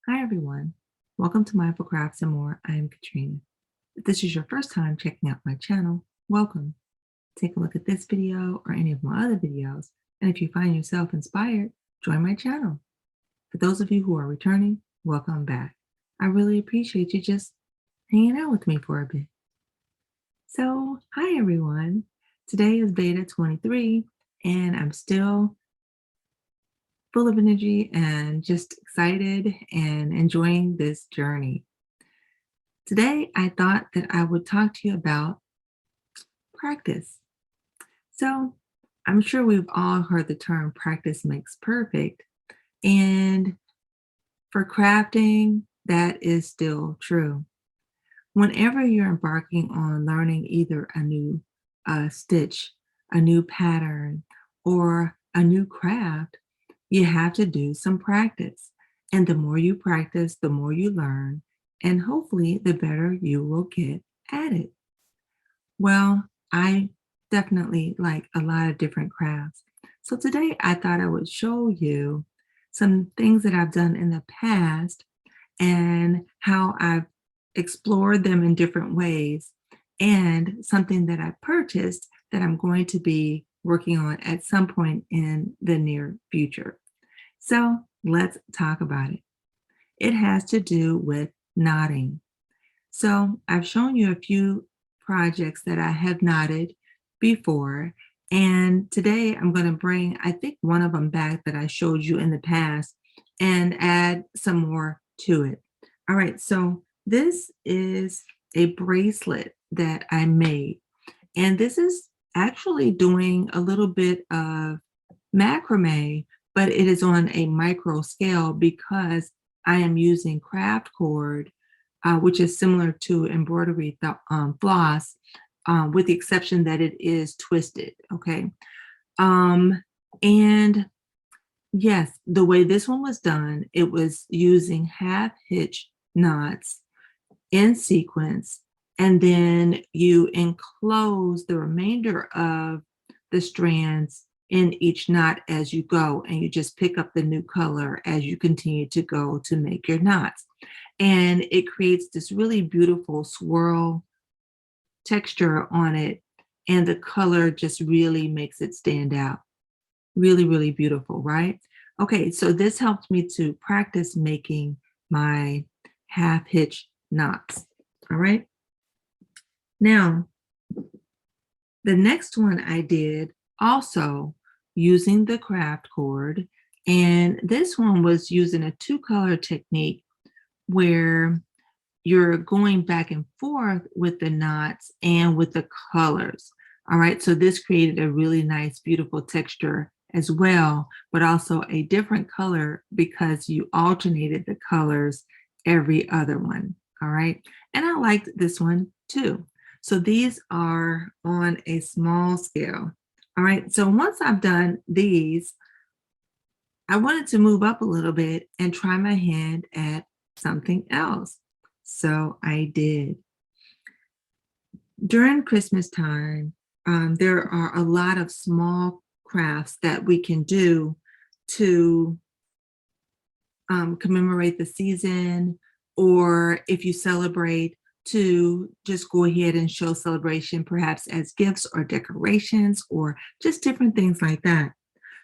Hi everyone, welcome to Mindful Crafts and More. I am Katrina. If this is your first time checking out my channel, welcome. Take a look at this video or any of my other videos, and if you find yourself inspired, join my channel. For those of you who are returning, welcome back. I really appreciate you just hanging out with me for a bit. So, hi everyone. Today is Beta 23, and I'm still full of energy and just excited and enjoying this journey. Today, I thought that I would talk to you about practice. So, I'm sure we've all heard the term practice makes perfect. And for crafting, that is still true. Whenever you're embarking on learning either a new stitch, a new pattern, or a new craft, you have to do some practice. And the more you practice, the more you learn, and hopefully the better you will get at it. Well, I definitely like a lot of different crafts. So today I thought I would show you some things that I've done in the past and how I've explored them in different ways, and something that I purchased that I'm going to be working on at some point in the near future. So let's talk about it. It has to do with knotting. So I've shown you a few projects that I have knotted before, and today I'm going to bring, I think, one of them back that I showed you in the past and add some more to it. All right, so this is a bracelet that I made, and this is actually doing a little bit of macrame, but it is on a micro scale because I am using craft cord, which is similar to embroidery floss, with the exception that it is twisted, okay? And yes, the way this one was done, it was using half hitch knots in sequence, and then you enclose the remainder of the strands in each knot as you go, and you just pick up the new color as you continue to go to make your knots. And it creates this really beautiful swirl texture on it, and the color just really makes it stand out. Really, really beautiful, right? Okay, so this helped me to practice making my half hitch knots. All right. Now, the next one I did also using the craft cord, and this one was using a two-color technique where you're going back and forth with the knots and with the colors. All right, so this created a really nice, beautiful texture as well, but also a different color because you alternated the colors every other one. All right, and I liked this one too. So these are on a small scale. All right, so once I've done these, I wanted to move up a little bit and try my hand at something else. So I did. During Christmas time, there are a lot of small crafts that we can do to commemorate the season, or if you celebrate, to just go ahead and show celebration, perhaps as gifts or decorations or just different things like that.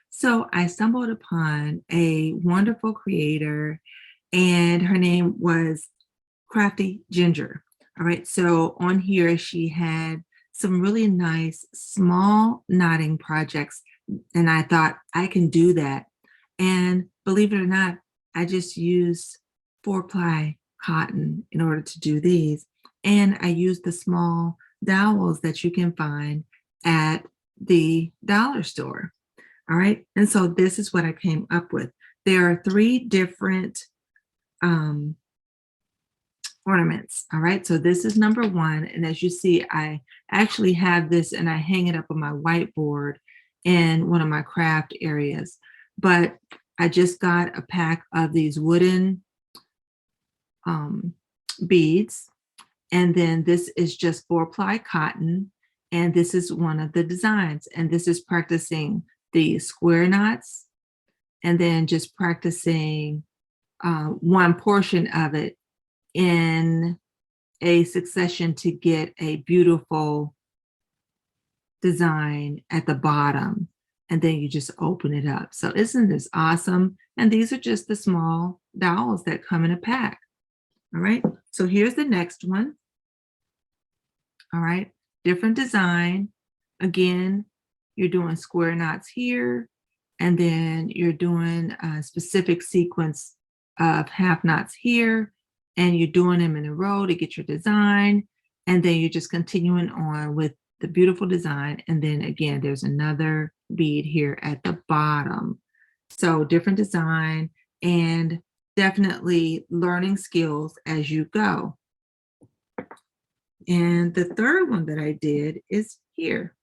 So I stumbled upon a wonderful creator, and her name was Crafty Ginger. All right, so on here she had some really nice small knotting projects, and I thought I can do that. And believe it or not, I just used 4-ply cotton in order to do these, and I used the small dowels that you can find at the dollar store. All right, and so this is what I came up with. There are 3 different ornaments. All right, so this is number 1, and as you see, I actually have this and I hang it up on my whiteboard in one of my craft areas. But I just got a pack of these wooden beads, and then this is just 4-ply cotton, and this is one of the designs, and this is practicing the square knots, and then just practicing one portion of it in a succession to get a beautiful design at the bottom, and then you just open it up. So isn't this awesome? And these are just the small dowels that come in a pack. All right, so here's the next one. All right, different design. Again, you're doing square knots here, and then you're doing a specific sequence of half knots here, and you're doing them in a row to get your design, and then you're just continuing on with the beautiful design. And then again, there's another bead here at the bottom. So different design, and definitely learning skills as you go. And the third one that I did is here.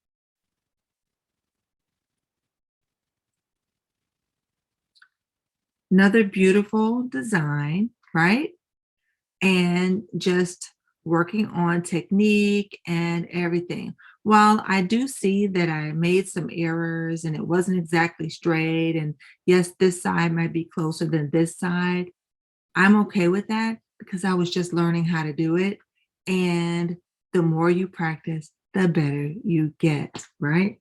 Another beautiful design, right? And just working on technique and everything. While I do see that I made some errors and it wasn't exactly straight, and yes, this side might be closer than this side, I'm okay with that because I was just learning how to do it. And the more you practice, the better you get, right?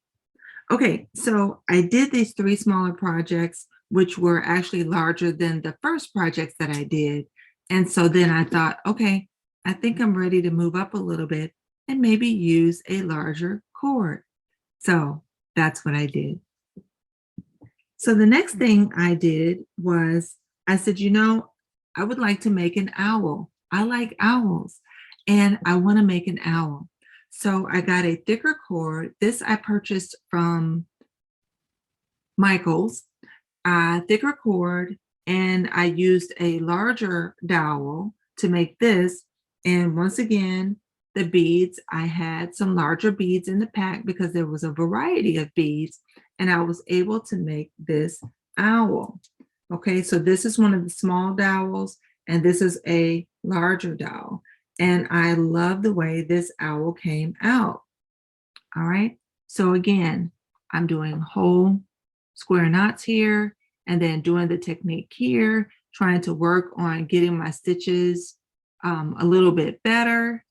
Okay, so I did these 3 smaller projects, which were actually larger than the first projects that I did. And so then I thought, okay, I think I'm ready to move up a little bit and maybe use a larger cord. So that's what I did. So the next thing I did was I said, I would like to make an owl. I like owls and I want to make an owl. So I got a thicker cord. This I purchased from Michael's, thicker cord, and I used a larger dowel to make this. And once again, the beads, I had some larger beads in the pack because there was a variety of beads, and I was able to make this owl. Okay, so this is one of the small dowels, and this is a larger dowel. And I love the way this owl came out. All right, so again, I'm doing whole square knots here, and then doing the technique here, trying to work on getting my stitches a little bit better.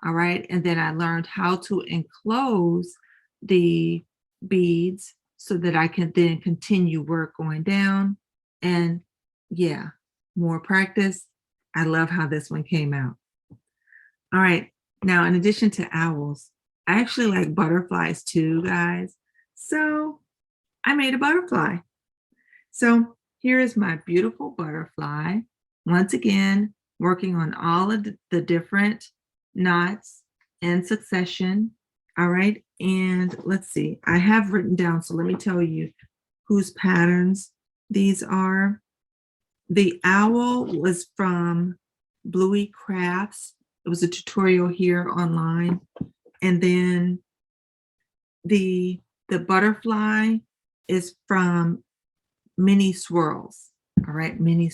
All right, and then I learned how to enclose the beads so that I can then continue work going down. And yeah, more practice. I love how this one came out. All right, now in addition to owls, I actually like butterflies too, guys. So I made a butterfly. So here is my beautiful butterfly. Once again, working on all of the different knots in succession. All right, and let's see, I have written down, so let me tell you whose patterns these are. The owl was from Bluey Crafts. It was a tutorial here online. And then the butterfly is from Mini Swirls. All right, Mini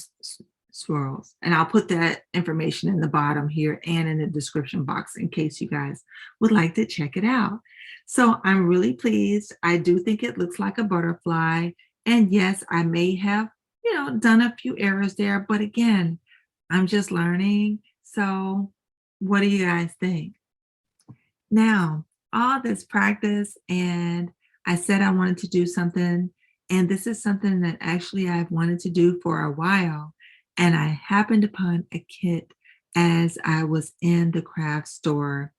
Swirls. And I'll put that information in the bottom here and in the description box in case you guys would like to check it out. So I'm really pleased. I do think it looks like a butterfly. And yes, I may have, done a few errors there, but again, I'm just learning. So what do you guys think? Now, all this practice, and I said I wanted to do something, and this is something that actually I've wanted to do for a while, and I happened upon a kit as I was in the craft store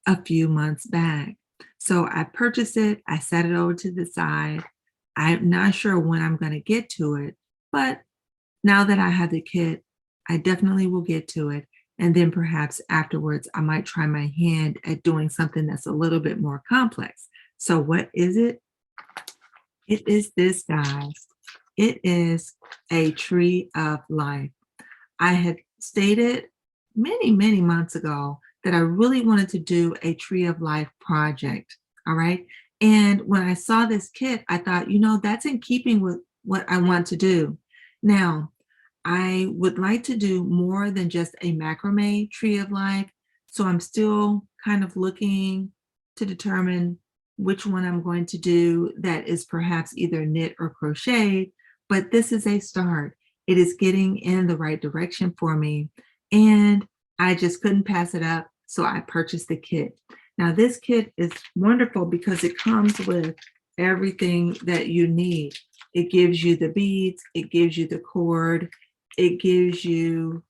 a few months back. So I purchased it, I set it over to the side. I'm not sure when I'm going to get to it, but now that I have the kit, I definitely will get to it. And then perhaps afterwards, I might try my hand at doing something that's a little bit more complex. So what is it? It is this, guys. It is a tree of life. I had stated many, many months ago that I really wanted to do a tree of life project. All right. And when I saw this kit, I thought, that's in keeping with what I want to do. Now, I would like to do more than just a macrame tree of life. So I'm still kind of looking to determine which one I'm going to do that is perhaps either knit or crocheted, but this is a start. It is getting in the right direction for me, and I just couldn't pass it up, so I purchased the kit. Now, this kit is wonderful because it comes with everything that you need. It gives you the beads, it gives you the cord, it gives you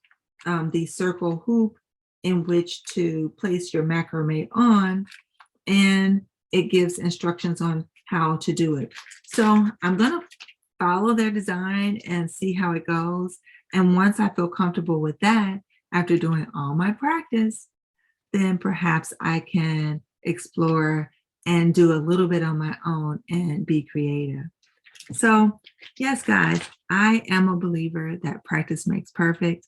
the circle hoop in which to place your macrame on, and it gives instructions on how to do it. So I'm going to follow their design and see how it goes. And once I feel comfortable with that, after doing all my practice, then perhaps I can explore and do a little bit on my own and be creative. So, yes, guys, I am a believer that practice makes perfect,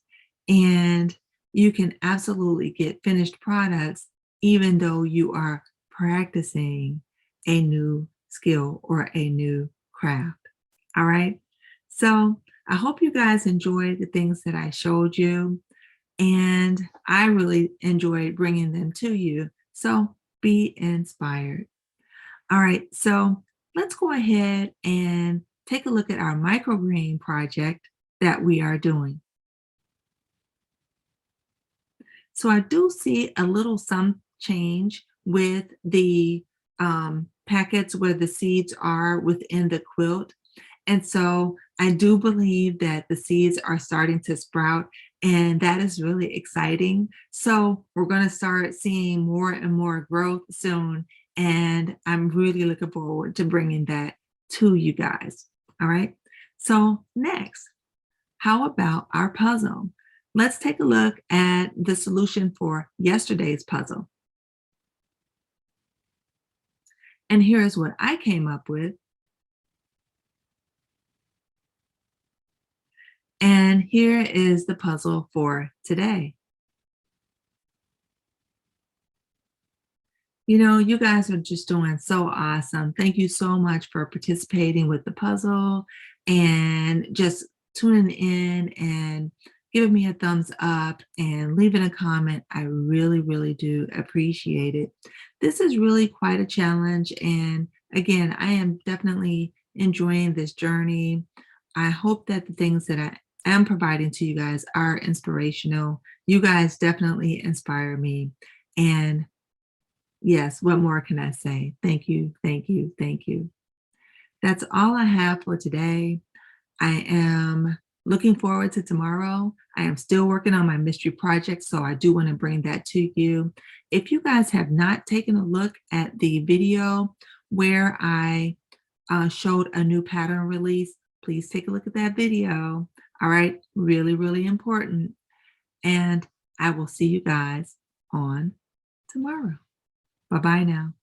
and you can absolutely get finished products even though you are practicing a new skill or a new craft. All right. So, I hope you guys enjoyed the things that I showed you, and I really enjoyed bringing them to you. So, be inspired. All right, so let's go ahead and take a look at our microgreen project that we are doing. So I do see a little some change with the packets where the seeds are within the quilt. And so I do believe that the seeds are starting to sprout, and that is really exciting. So we're going to start seeing more and more growth soon. And I'm really looking forward to bringing that to you guys. All right. So next, how about our puzzle? Let's take a look at the solution for yesterday's puzzle. And here's what I came up with. And here is the puzzle for today. You know, you guys are just doing so awesome. Thank you so much for participating with the puzzle and just tuning in and giving me a thumbs up and leaving a comment. I really, really do appreciate it. This is really quite a challenge. And again, I am definitely enjoying this journey. I hope that the things that I am providing to you guys are inspirational. You guys definitely inspire me. And yes, what more can I say? Thank you, thank you, thank you. That's all I have for today. I am looking forward to tomorrow. I am still working on my mystery project, so I do want to bring that to you. If you guys have not taken a look at the video where I showed a new pattern release, please take a look at that video. All right, really, really important. And I will see you guys on tomorrow. Bye-bye now.